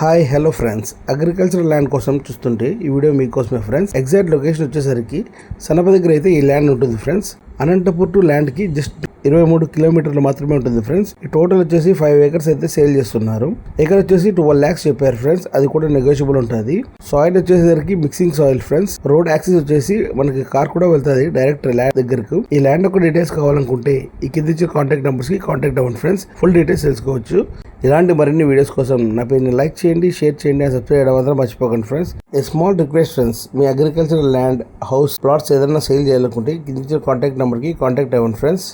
Hi hello friends, agricultural land కోసం చూస్తుంటే ఈ వీడియో మీకోసమే ఫ్రెండ్స్. ఎగ్జాక్ట్ లొకేషన్ వచ్చేసరికి సనప దగ్గర అయితే ఈ ల్యాండ్ ఉంటుంది ఫ్రెండ్స్. అనంతపూర్ టు ల్యాండ్ కి జస్ట్ 23 కిలోమీటర్లు మాత్రమే ఉంటుంది ఫ్రెండ్స్. ఈ టోటల్ వచ్చేసి 5 acres అయితే సేల్ చేస్తున్నారు. ఎకర్ వచ్చేసి 12 lakhs చెప్పారు ఫ్రెండ్స్. అది కూడా నెగోషియబుల్ ఉంటుంది. సాయిల్ వచ్చేసరికి mixing soil friends. Road access వచ్చేసి మనకి కార్ కూడా వెళ్తుంది డైరెక్ట్ ల్యాండ్ దగ్గరకు. ఈ ల్యాండ్ యొక్క డీటెయిల్స్ కావాలనుకుంటే ఈ కింద ఇచ్చే కాంటాక్ట్ నెంబర్స్ కి కాంటాక్ట్ అవ్వండి ఫ్రెండ్స్. ఫుల్ డీటెయిల్స్ తెలుసుకోవచ్చు. ఇలాంటి మరిన్ని వీడియోస్ కోసం నా పేజ్ని లైక్ చేయండి, షేర్ చేయండి, సబ్స్క్రైబ్ చేయడం మాత్రం మర్చిపోకండి friends. A small request friends, me agricultural land, house, plots ఏదైనా సేల్ చేయాలనుకుంటే కింద కాంటాక్ట్ నెంబర్కి కాంటాక్ట్ అవ్వండి ఫ్రెండ్స్.